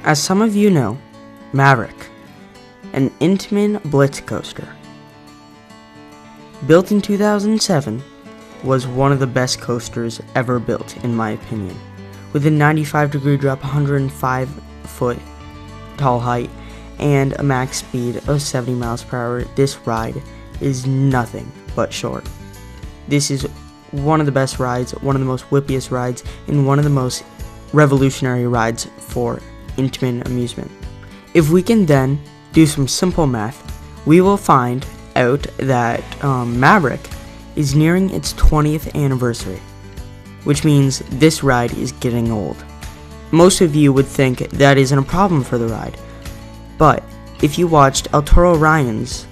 As some of you know, Maverick, an Intamin Blitz coaster, built in 2007, was one of the best coasters ever built in my opinion. With a 95-degree drop, 105-foot tall height, and a max speed of 70 miles per hour, this ride is nothing but short. This is one of the best rides, one of the most whippiest rides, and one of the most revolutionary rides for Intamin amusement. If we can then do some simple math, we will find out that Maverick is nearing its 20th anniversary, which means this ride is getting old. Most of you would think that isn't a problem for the ride, but if you watched RaptorAlex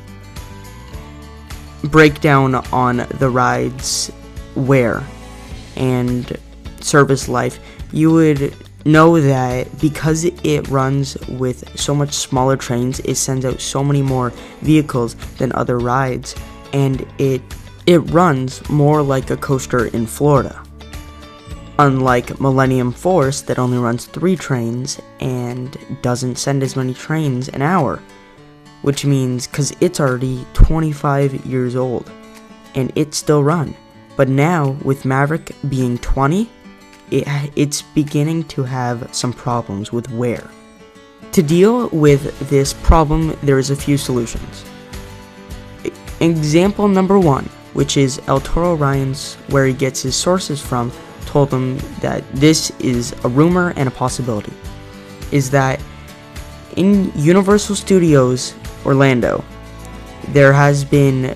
breakdown on the ride's wear and service life, you would know that because it runs with so much smaller trains, it sends out so many more vehicles than other rides, and it runs more like a coaster in Florida. Unlike Millennium Force that only runs 3 trains and doesn't send as many trains an hour, which means because it's already 25 years old and it's still run. But now with Maverick being 20, it's beginning to have some problems with wear. To deal with this problem, there is a few solutions. Example number 1, which is RaptorAlex, where he gets his sources from, told him that this is a rumor and a possibility, is that in Universal Studios Orlando, there has been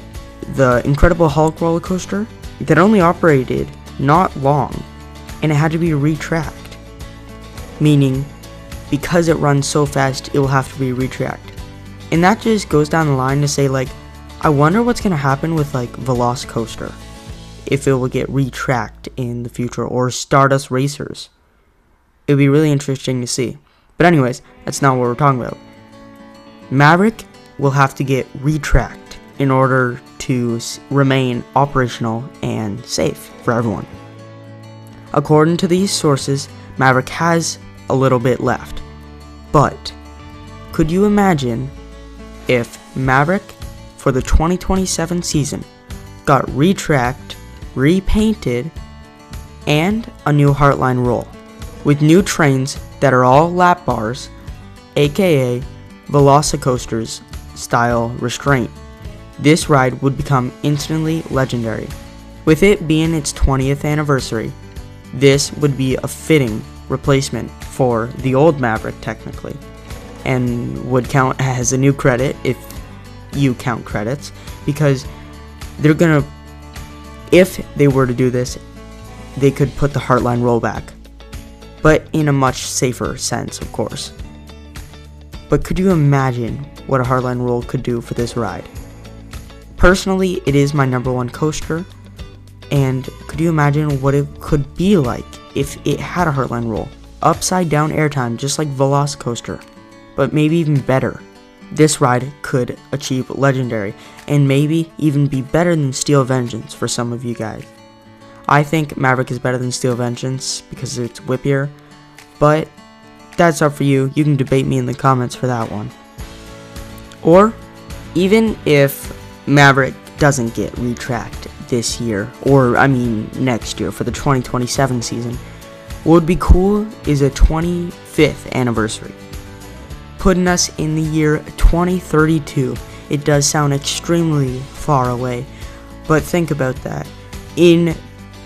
the Incredible Hulk roller coaster that only operated not long, and it had to be retracked, meaning because it runs so fast, it will have to be retracked. And that just goes down the line to say, like, I wonder what's going to happen with, like, Velocicoaster, if it will get retracked in the future, or Stardust Racers. It would be really interesting to see. But anyways, that's not what we're talking about. Maverick will have to get retracked in order to remain operational and safe for everyone. According to these sources, Maverick has a little bit left. But could you imagine if Maverick for the 2027 season got retracked, repainted, and a new Heartline roll with new trains that are all lap bars, aka Velocicoasters style restraint? This ride would become instantly legendary. With it being its 20th anniversary, this would be a fitting replacement for the old Maverick technically, and would count as a new credit if you count credits, because they're gonna, if they were to do this, they could put the Heartline roll back, but in a much safer sense, of course. But could you imagine what a Heartline roll could do for this ride? Personally, it is my #1 coaster, and could you imagine what it could be like if it had a Heartline roll? Upside down airtime, just like Velocicoaster, but maybe even better. This ride could achieve legendary, and maybe even be better than Steel Vengeance for some of you guys. I think Maverick is better than Steel Vengeance because it's whippier, but that's up for you. You can debate me in the comments for that one. Or, even if Maverick doesn't get retracked this year, or I mean next year for the 2027 season, what would be cool is a 25th anniversary, putting us in the year 2032. It does sound extremely far away, but think about that.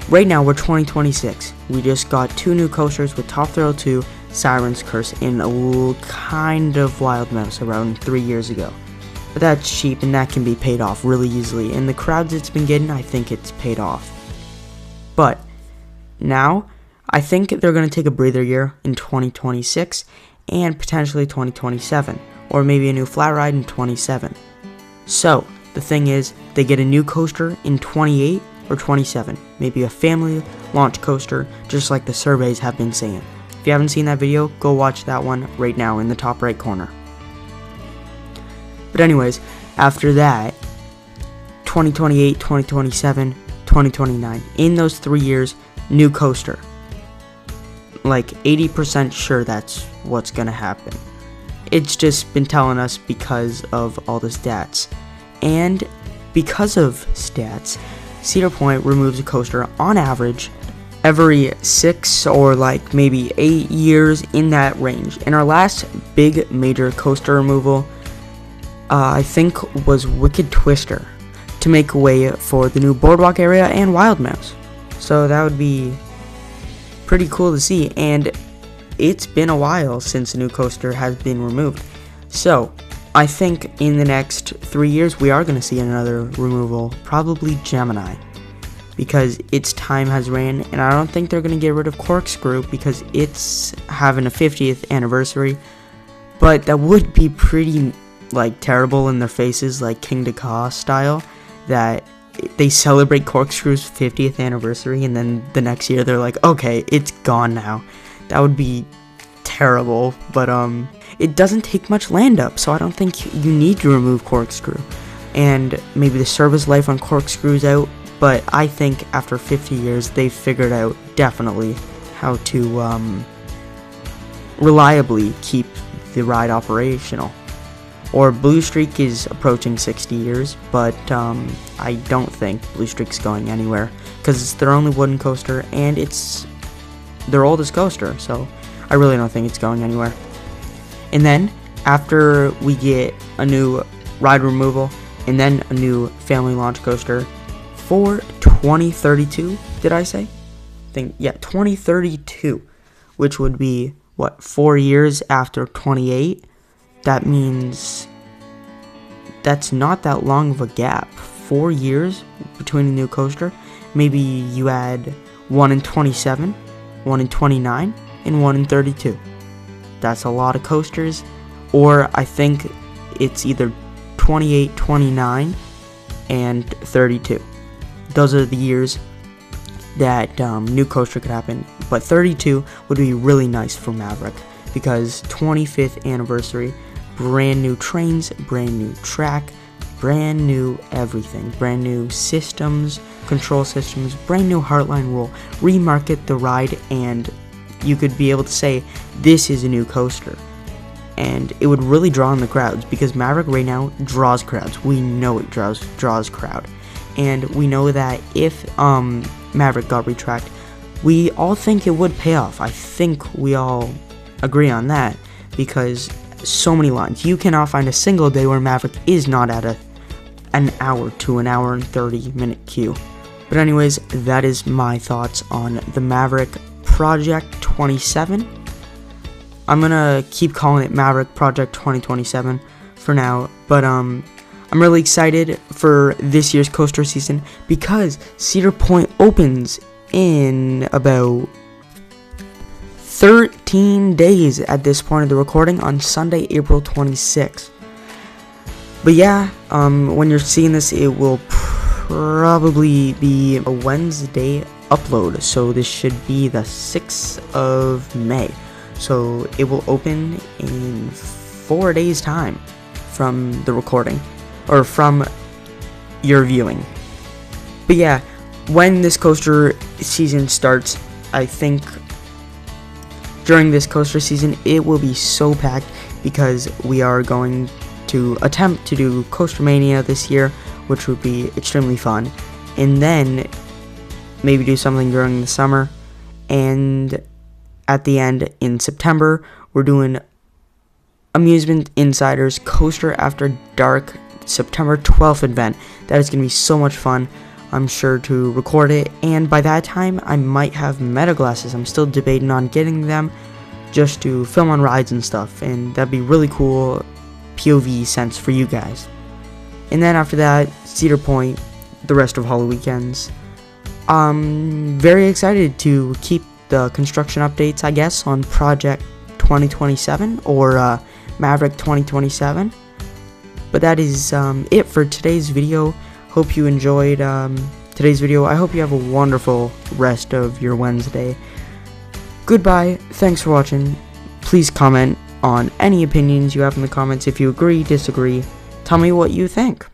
Right now we're 2026. We just got 2 new coasters with Top Thrill 2, Siren's Curse, and a kind of Wild Mouse around 3 years ago. But that's cheap and that can be paid off really easily, and the crowds it's been getting, I think it's paid off. But now, I think they're going to take a breather year in 2026 and potentially 2027, or maybe a new flat ride in 27. So, the thing is, they get a new coaster in 28 or 27, maybe a family launch coaster, just like the surveys have been saying. If you haven't seen that video, go watch that one right now in the top right corner. But anyways, after that, 2028, 2027, 2029, in those 3 years, new coaster. Like 80% sure that's what's gonna happen. It's just been telling us because of all the stats. And because of stats, Cedar Point removes a coaster on average every 6 or like maybe 8 years, in that range. And our last big major coaster removal, I think, was Wicked Twister, to make way for the new Boardwalk area and Wild Mouse. So that would be pretty cool to see, and it's been a while since a new coaster has been removed. So I think in the next 3 years we are going to see another removal, probably Gemini, because its time has ran, and I don't think they're going to get rid of Corkscrew because it's having a 50th anniversary. But that would be pretty like terrible in their faces, like King Dakar style, that they celebrate Corkscrew's 50th anniversary and then the next year they're like, okay, it's gone now. That would be terrible. But it doesn't take much land up, so I don't think you need to remove Corkscrew. And maybe the service life on Corkscrew's out, but I think after 50 years they've figured out definitely how to reliably keep the ride operational. Or Blue Streak is approaching 60 years, but I don't think Blue Streak's going anywhere, because it's their only wooden coaster, and it's their oldest coaster, so I really don't think it's going anywhere. And then, after we get a new ride removal, and then a new family launch coaster for 2032, did I say? 2032, which would be, 4 years after 28? That means that's not that long of a gap. 4 years between a new coaster. Maybe you add one in 27, one in 29, and one in 32. That's a lot of coasters. Or I think it's either 28, 29, and 32. Those are the years that new coaster could happen. But 32 would be really nice for Maverick, because 25th anniversary, brand new trains, brand new track, brand new everything, brand new systems, control systems, brand new Heartline rule, remarket the ride, and you could be able to say this is a new coaster. And it would really draw in the crowds, because Maverick right now draws crowds. We know it draws crowd. And we know that if Maverick got retracked, we all think it would pay off. I think we all agree on that, because so many lines. You cannot find a single day where Maverick is not at an hour to an hour and 30-minute queue. But anyways, that is my thoughts on the Maverick Project 27. I'm gonna keep calling it Maverick Project 2027 for now, but I'm really excited for this year's coaster season, because Cedar Point opens in about 13 days at this point of the recording, on Sunday, April 26th. But yeah, when you're seeing this, it will probably be a Wednesday upload, so this should be the 6th of May. So it will open in 4 days time from the recording, or from your viewing. But yeah, when this coaster season starts, I think during this coaster season it will be so packed, because we are going to attempt to do Coaster Mania this year, which would be extremely fun, and then maybe do something during the summer, and at the end in September we're doing Amusement Insiders Coaster After Dark September 12th event. That is going to be so much fun. I'm sure to record it, and by that time I might have meta glasses. I'm still debating on getting them just to film on rides and stuff, and that'd be really cool POV sense for you guys. And then after that, Cedar Point, the rest of Hollow Weekends. I'm very excited to keep the construction updates, I guess, on Project 2027 or Maverick 2027. But that is it for today's video. Hope you enjoyed today's video. I hope you have a wonderful rest of your Wednesday. Goodbye. Thanks for watching. Please comment on any opinions you have in the comments. If you agree, disagree, tell me what you think.